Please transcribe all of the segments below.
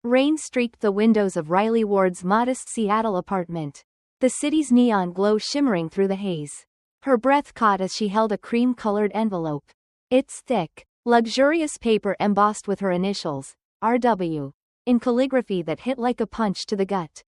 Rain streaked the windows of Riley Ward's modest Seattle apartment, the city's neon glow shimmering through the haze. Her breath caught as she held a cream-colored envelope. Its thick, luxurious paper embossed with her initials, R.W., in calligraphy that hit like a punch to the gut.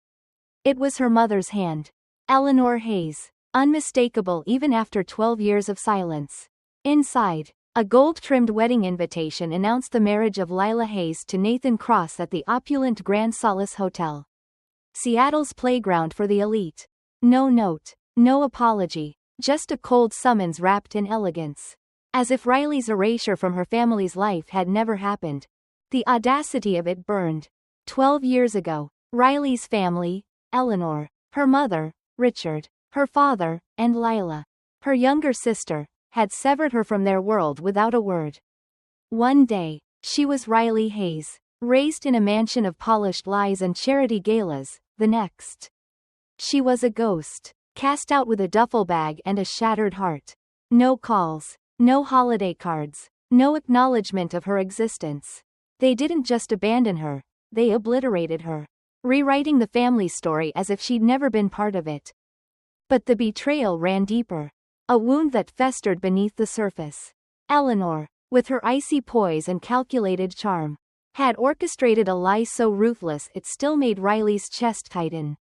It was her mother's hand. Eleanor Hayes, unmistakable even after 12 years of silence. Inside, a gold-trimmed wedding invitation announced the marriage of Lila Hayes to Nathan Cross at the opulent Grand Solace Hotel, Seattle's playground for the elite. No note, no apology, just a cold summons wrapped in elegance. As if Riley's erasure from her family's life had never happened. The audacity of it burned. 12 years ago, Riley's family, Eleanor, her mother, Richard, her father, and Lila, her younger sister, had severed her from their world without a word. One day, she was Riley Hayes, raised in a mansion of polished lies and charity galas. The next, she was a ghost, cast out with a duffel bag and a shattered heart. No calls, no holiday cards, no acknowledgement of her existence. They didn't just abandon her, they obliterated her, rewriting the family story as if she'd never been part of it. But the betrayal ran deeper. A wound that festered beneath the surface. Eleanor, with her icy poise and calculated charm, had orchestrated a lie so ruthless it still made Riley's chest tighten.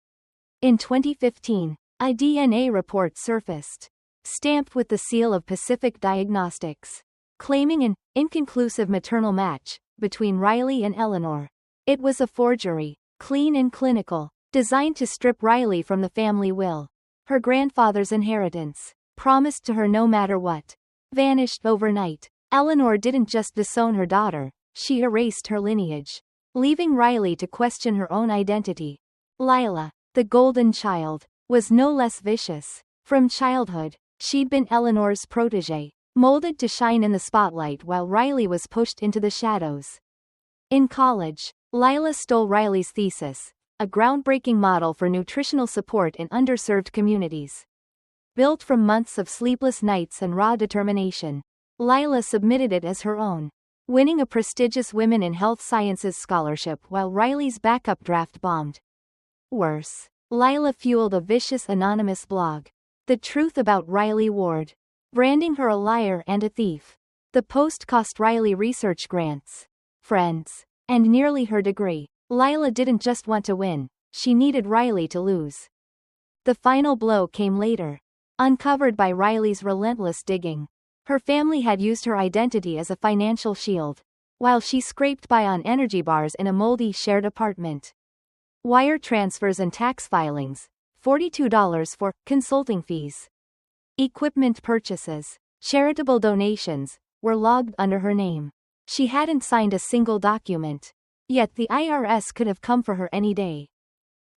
In 2015, a DNA report surfaced, stamped with the seal of Pacific Diagnostics, claiming an inconclusive maternal match between Riley and Eleanor. It was a forgery, clean and clinical, designed to strip Riley from the family will. Her grandfather's inheritance, promised to her no matter what, vanished overnight. Eleanor didn't just disown her daughter, she erased her lineage, leaving Riley to question her own identity. Lila, the golden child, was no less vicious. From childhood, she'd been Eleanor's protégée, molded to shine in the spotlight while Riley was pushed into the shadows. In college, Lila stole Riley's thesis, a groundbreaking model for nutritional support in underserved communities. Built from months of sleepless nights and raw determination, Lila submitted it as her own, winning a prestigious Women in Health Sciences scholarship while Riley's backup draft bombed. Worse, Lila fueled a vicious anonymous blog. The truth about Riley Ward, branding her a liar and a thief. The post cost Riley research grants, friends, and nearly her degree. Lila didn't just want to win, she needed Riley to lose. The final blow came later. Uncovered by Riley's relentless digging. Her family had used her identity as a financial shield, while she scraped by on energy bars in a moldy shared apartment. Wire transfers and tax filings, $42 for consulting fees. Equipment purchases, charitable donations, were logged under her name. She hadn't signed a single document. Yet the IRS could have come for her any day.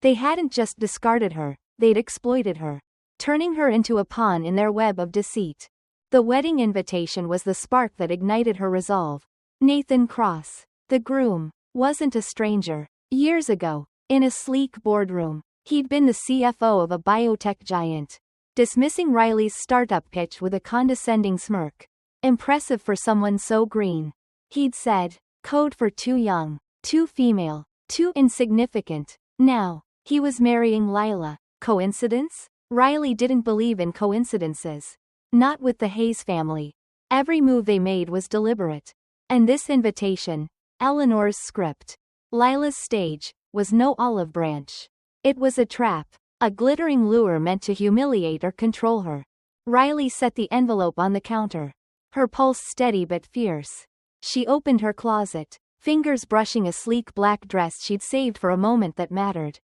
They hadn't just discarded her, they'd exploited her, turning her into a pawn in their web of deceit. The wedding invitation was the spark that ignited her resolve. Nathan Cross, the groom, wasn't a stranger. Years ago, in a sleek boardroom, he'd been the CFO of a biotech giant, dismissing Riley's startup pitch with a condescending smirk. Impressive for someone so green. He'd said, code for too young, too female, too insignificant. Now, he was marrying Lila. Coincidence? Riley didn't believe in coincidences. Not with the Hayes family. Every move they made was deliberate. And this invitation, Eleanor's script, Lila's stage, was no olive branch. It was a trap, a glittering lure meant to humiliate or control her. Riley set the envelope on the counter, her pulse steady but fierce. She opened her closet, fingers brushing a sleek black dress she'd saved for a moment that mattered.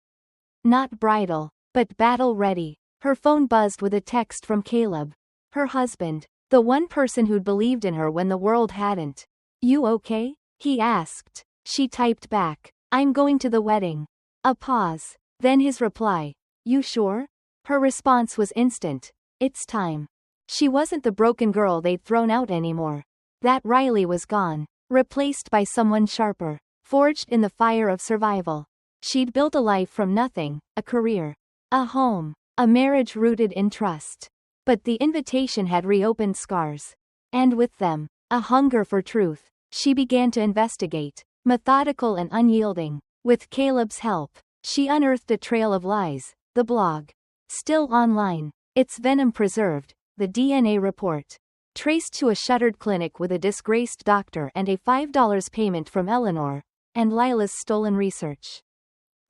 Not bridal, but battle-ready. Her phone buzzed with a text from Caleb, her husband, the one person who'd believed in her when the world hadn't. You okay? He asked. She typed back, I'm going to the wedding. A pause, then his reply, you sure? Her response was instant, it's time. She wasn't the broken girl they'd thrown out anymore. That Riley was gone, replaced by someone sharper, forged in the fire of survival. She'd built a life from nothing, a career, a home, a marriage rooted in trust. But the invitation had reopened scars. And with them, a hunger for truth. She began to investigate, methodical and unyielding, With Caleb's help, she unearthed a trail of lies, the blog. Still online. Its venom preserved, the DNA report. Traced to a shuttered clinic with a disgraced doctor and a $5 payment from Eleanor, and Lila's stolen research.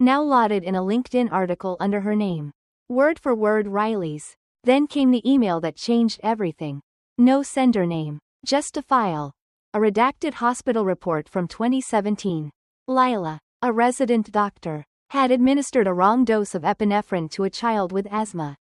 Now lauded in a LinkedIn article under her name. Word for word Riley's. Then came the email that changed everything. No sender name. Just a file. A redacted hospital report from 2017. Lila, a resident doctor, had administered a wrong dose of epinephrine to a child with asthma,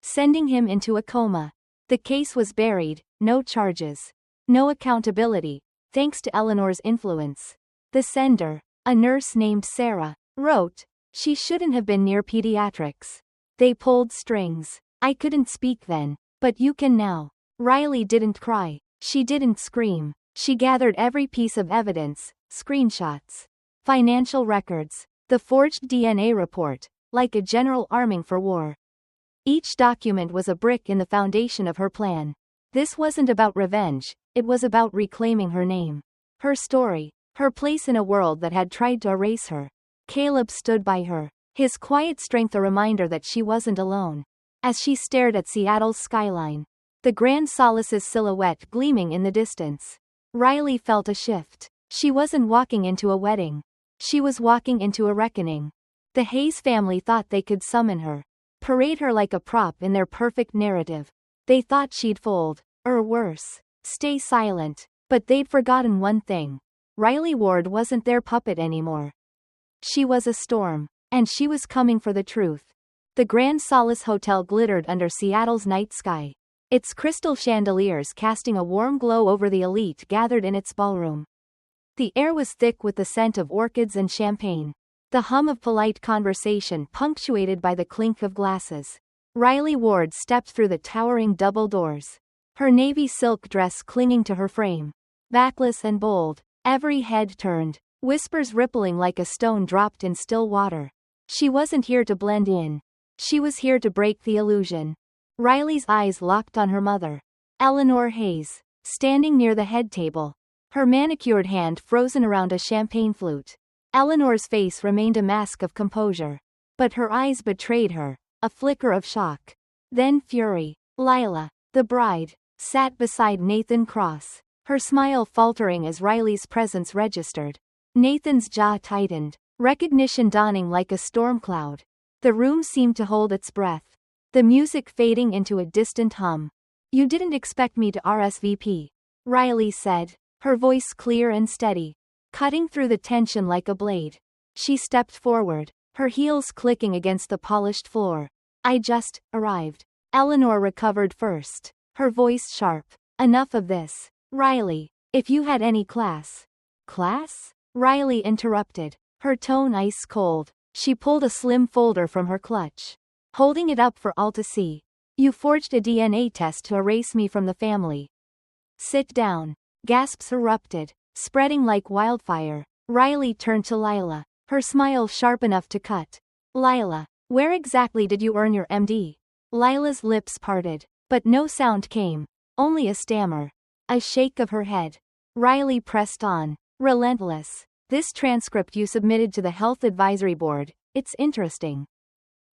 sending him into a coma. The case was buried, no charges. No accountability, thanks to Eleanor's influence. The sender, a nurse named Sarah, wrote, "She shouldn't have been near pediatrics. They pulled strings. I couldn't speak then, but you can now." Riley didn't cry. She didn't scream. She gathered every piece of evidence, screenshots, financial records, the forged DNA report, like a general arming for war. Each document was a brick in the foundation of her plan. This wasn't about revenge, it was about reclaiming her name. Her story, her place in a world that had tried to erase her. Caleb stood by her, his quiet strength a reminder that she wasn't alone. As she stared at Seattle's skyline, the Grand Solace's silhouette gleaming in the distance, Riley felt a shift. She wasn't walking into a wedding. She was walking into a reckoning. The Hayes family thought they could summon her, parade her like a prop in their perfect narrative. They thought she'd fold, or worse, stay silent. But they'd forgotten one thing. Riley Ward wasn't their puppet anymore. She was a storm, and she was coming for the truth. The Grand Solace Hotel glittered under Seattle's night sky, its crystal chandeliers casting a warm glow over the elite gathered in its ballroom. The air was thick with the scent of orchids and champagne, the hum of polite conversation punctuated by the clink of glasses. Riley Ward stepped through the towering double doors, her navy silk dress clinging to her frame, backless and bold, every head turned, whispers rippling like a stone dropped in still water. She wasn't here to blend in. She was here to break the illusion. Riley's eyes locked on her mother, Eleanor Hayes, standing near the head table, her manicured hand frozen around a champagne flute. Eleanor's face remained a mask of composure, but her eyes betrayed her, a flicker of shock, then fury. Lila, the bride, sat beside Nathan Cross, her smile faltering as Riley's presence registered. Nathan's jaw tightened, recognition dawning like a storm cloud. The room seemed to hold its breath, the music fading into a distant hum. "You didn't expect me to RSVP," Riley said, her voice clear and steady, cutting through the tension like a blade. She stepped forward, her heels clicking against the polished floor. "I just arrived." Eleanor recovered first, her voice sharp. "Enough of this, Riley. If you had any class." "Class?" Riley interrupted, her tone ice cold. She pulled a slim folder from her clutch, holding it up for all to see. "You forged a DNA test to erase me from the family." "Sit down." Gasps erupted, spreading like wildfire. Riley turned to Lila, her smile sharp enough to cut. "Lila, where exactly did you earn your MD?" Lila's lips parted, but no sound came, only a stammer, a shake of her head. Riley pressed on, relentless. "This transcript you submitted to the Health Advisory Board, it's interesting.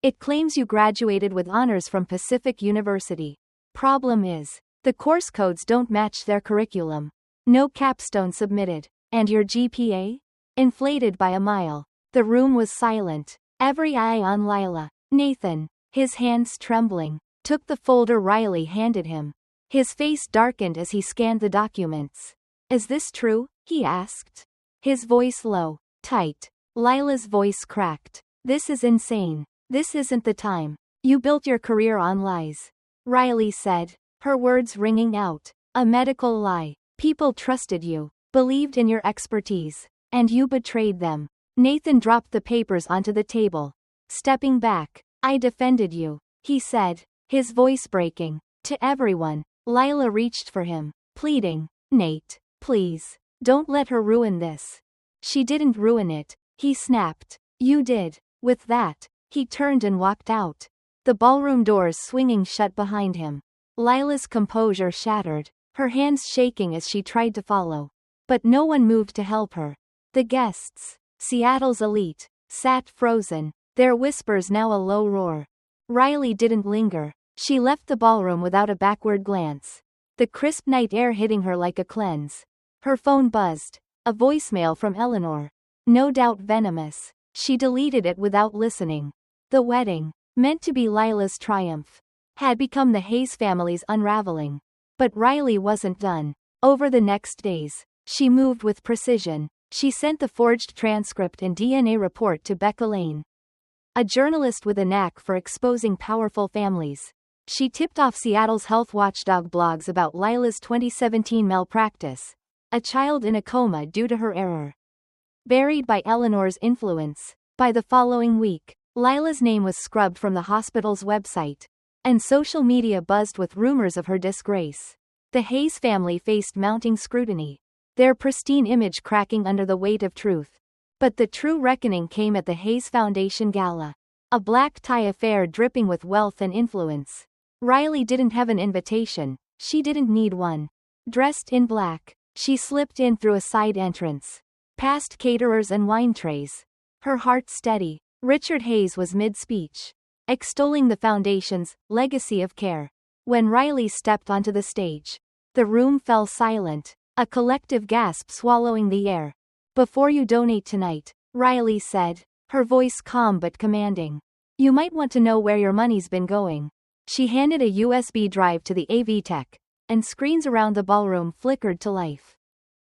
It claims you graduated with honors from Pacific University. Problem is, the course codes don't match their curriculum. No capstone submitted. And your GPA? Inflated by a mile." The room was silent, every eye on Lila. Nathan, his hands trembling, took the folder Riley handed him. His face darkened as he scanned the documents. "Is this true?" he asked, his voice low, tight. Lila's voice cracked. "This is insane. This isn't the time. You built your career on lies," Riley said, her words ringing out. "A medical lie. People trusted you, believed in your expertise, and you betrayed them." Nathan dropped the papers onto the table, stepping back. "I defended you," he said, his voice breaking. To everyone, Lila reached for him, pleading, "Nate, please, don't let her ruin this." "She didn't ruin it," he snapped. "You did." With that, he turned and walked out, the ballroom doors swinging shut behind him. Lila's composure shattered, her hands shaking as she tried to follow. But no one moved to help her. The guests Seattle's elite sat frozen, their whispers now a low roar. Riley didn't linger. She left the ballroom without a backward glance. The crisp night air hitting her like a cleanse. Her phone buzzed. A voicemail from Eleanor. No doubt venomous. She deleted it without listening. The wedding, meant to be Lila's triumph, had become the Hayes family's unraveling. But Riley wasn't done. Over the next days, she moved with precision. She sent the forged transcript and DNA report to Becca Lane, a journalist with a knack for exposing powerful families. She tipped off Seattle's health watchdog blogs about Lila's 2017 malpractice, a child in a coma due to her error, buried by Eleanor's influence. By the following week, Lila's name was scrubbed from the hospital's website, and social media buzzed with rumors of her disgrace. The Hayes family faced mounting scrutiny, their pristine image cracking under the weight of truth. But the true reckoning came at the Hayes Foundation Gala, a black tie affair dripping with wealth and influence. Riley didn't have an invitation, she didn't need one. Dressed in black, she slipped in through a side entrance, past caterers and wine trays, her heart steady. Richard Hayes was mid-speech, extolling the foundation's legacy of care. When Riley stepped onto the stage, the room fell silent, a collective gasp swallowing the air. "Before you donate tonight," Riley said, her voice calm but commanding, "you might want to know where your money's been going." She handed a USB drive to the AV tech, and screens around the ballroom flickered to life.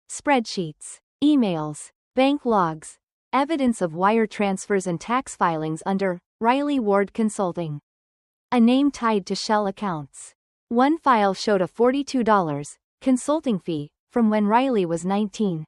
Spreadsheets, emails, bank logs, evidence of wire transfers and tax filings under Riley Ward Consulting. A name tied to Shell accounts. One file showed a $42 consulting fee from when Riley was 19.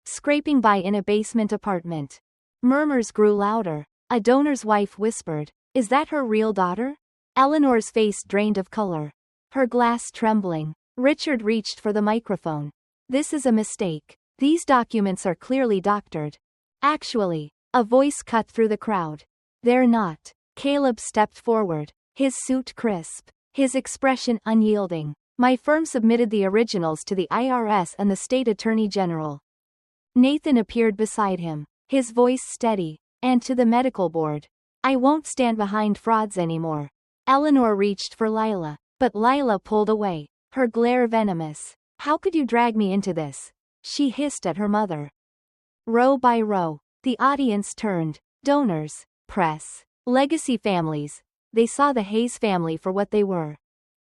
Scraping by in a basement apartment. Murmurs grew louder. A donor's wife whispered, "Is that her real daughter?" Eleanor's face drained of color, her glass trembling. Richard reached for the microphone. "This is a mistake. These documents are clearly doctored." "Actually," a voice cut through the crowd. "They're not." Caleb stepped forward, his suit crisp, his expression unyielding. "My firm submitted the originals to the IRS and the state attorney general." Nathan appeared beside him, his voice steady, "and to the medical board. I won't stand behind frauds anymore." Eleanor reached for Lila, but Lila pulled away, her glare venomous. "How could you drag me into this?" she hissed at her mother. Row by row, the audience turned. Donors, press, legacy families. They saw the Hayes family for what they were.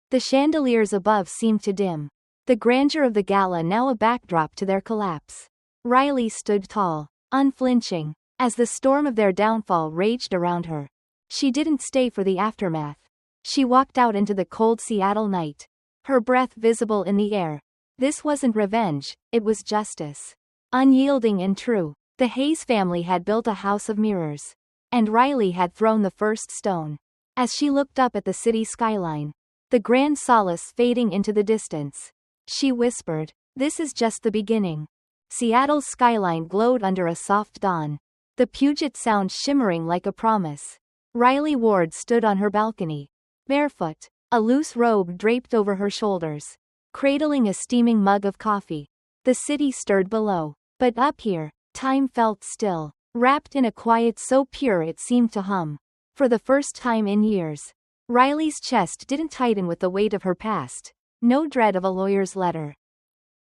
The chandeliers above seemed to dim, the grandeur of the gala now a backdrop to their collapse. Riley stood tall, unflinching, as the storm of their downfall raged around her. She didn't stay for the aftermath. She walked out into the cold Seattle night, her breath visible in the air. This wasn't revenge, it was justice. Unyielding and true, the Hayes family had built a house of mirrors, and Riley had thrown the first stone. As she looked up at the city skyline, the grand solace fading into the distance, she whispered, "This is just the beginning." Seattle's skyline glowed under a soft dawn, the Puget Sound shimmering like a promise. Riley Ward stood on her balcony, barefoot, a loose robe draped over her shoulders, cradling a steaming mug of coffee. The city stirred below, but up here, time felt still, wrapped in a quiet so pure it seemed to hum. For the first time in years, Riley's chest didn't tighten with the weight of her past. No dread of a lawyer's letter.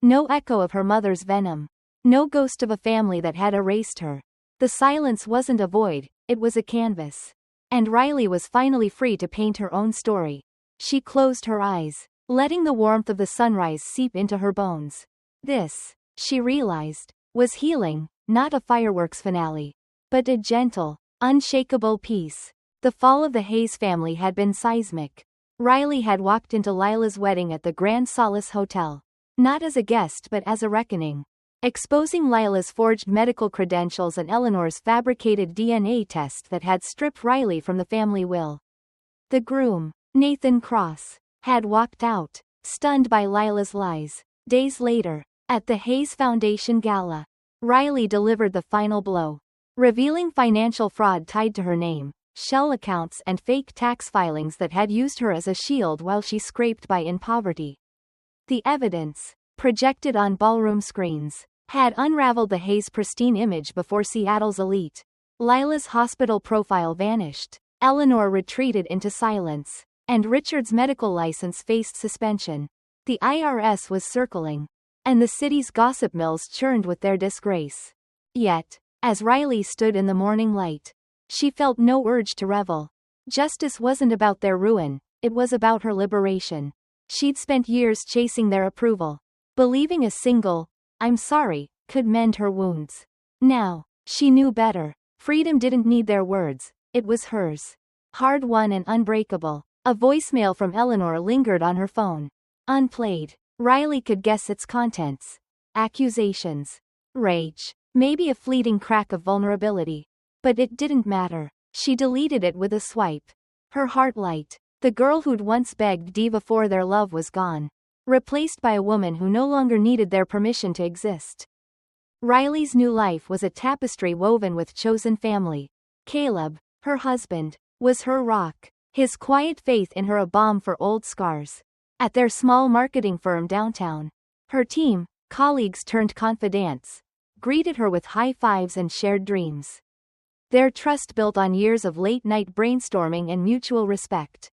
No echo of her mother's venom. No ghost of a family that had erased her. The silence wasn't a void, it was a canvas. And Riley was finally free to paint her own story. She closed her eyes, letting the warmth of the sunrise seep into her bones. This, she realized, was healing, not a fireworks finale, but a gentle, unshakable peace. The fall of the Hayes family had been seismic. Riley had walked into Lila's wedding at the Grand Solace Hotel, not as a guest but as a reckoning, exposing Lila's forged medical credentials and Eleanor's fabricated DNA test that had stripped Riley from the family will. The groom, Nathan Cross, had walked out, stunned by Lila's lies. Days later, at the Hayes Foundation Gala, Riley delivered the final blow, revealing financial fraud tied to her name, shell accounts and fake tax filings that had used her as a shield while she scraped by in poverty. The evidence, projected on ballroom screens, had unraveled the Hayes' pristine image before Seattle's elite. Lila's hospital profile vanished. Eleanor retreated into silence. And Richard's medical license faced suspension. The IRS was circling. And the city's gossip mills churned with their disgrace. Yet, as Riley stood in the morning light, she felt no urge to revel. Justice wasn't about their ruin, it was about her liberation. She'd spent years chasing their approval, believing a single, "I'm sorry," could mend her wounds. Now, she knew better. Freedom didn't need their words, it was hers. Hard-won and unbreakable. A voicemail from Eleanor lingered on her phone. Unplayed. Riley could guess its contents. Accusations. Rage. Maybe a fleeting crack of vulnerability. But it didn't matter. She deleted it with a swipe. Her heart light. The girl who'd once begged Diva for their love was gone. Replaced by a woman who no longer needed their permission to exist. Riley's new life was a tapestry woven with chosen family. Caleb, her husband, was her rock. His quiet faith in her a balm for old scars. At their small marketing firm downtown, her team, colleagues turned confidants, greeted her with high fives and shared dreams. Their trust built on years of late-night brainstorming and mutual respect.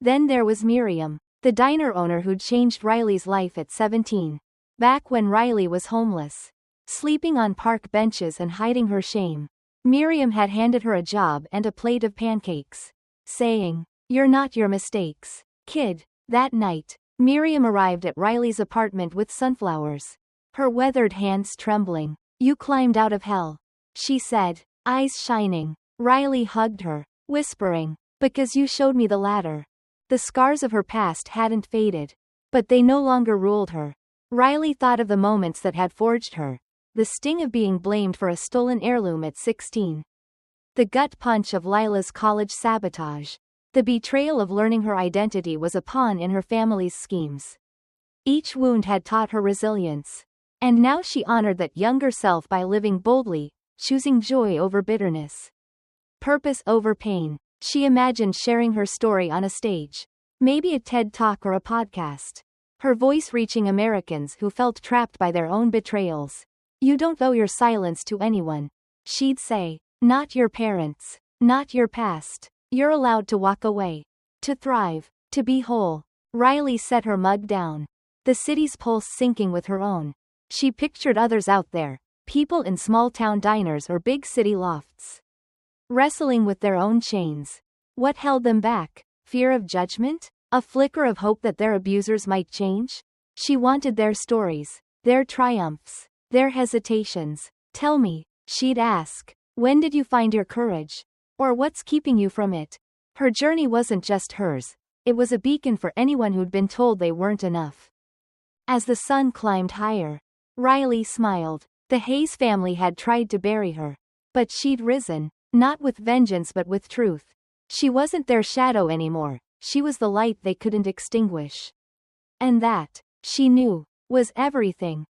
Then there was Miriam, the diner owner who'd changed Riley's life at 17. Back when Riley was homeless, sleeping on park benches and hiding her shame, Miriam had handed her a job and a plate of pancakes, saying, "You're not your mistakes, kid." That night, Miriam arrived at Riley's apartment with sunflowers. Her weathered hands trembling. "You climbed out of hell," she said, eyes shining. Riley hugged her, whispering, "Because you showed me the ladder." The scars of her past hadn't faded, but they no longer ruled her. Riley thought of the moments that had forged her. The sting of being blamed for a stolen heirloom at 16. The gut punch of Lila's college sabotage. The betrayal of learning her identity was a pawn in her family's schemes. Each wound had taught her resilience. And now she honored that younger self by living boldly, choosing joy over bitterness. Purpose over pain. She imagined sharing her story on a stage. Maybe a TED Talk or a podcast. Her voice reaching Americans who felt trapped by their own betrayals. "You don't owe your silence to anyone," she'd say. "Not your parents. Not your past. You're allowed to walk away. To thrive. To be whole." Riley set her mug down. The city's pulse sinking with her own. She pictured others out there. People in small-town diners or big city lofts. Wrestling with their own chains. What held them back? Fear of judgment? A flicker of hope that their abusers might change? She wanted their stories. Their triumphs. Their hesitations. "Tell me," she'd ask. "When did you find your courage? Or what's keeping you from it?" Her journey wasn't just hers. It was a beacon for anyone who'd been told they weren't enough. As the sun climbed higher, Riley smiled. The Hayes family had tried to bury her. But she'd risen, not with vengeance but with truth. She wasn't their shadow anymore, she was the light they couldn't extinguish. And that, she knew, was everything.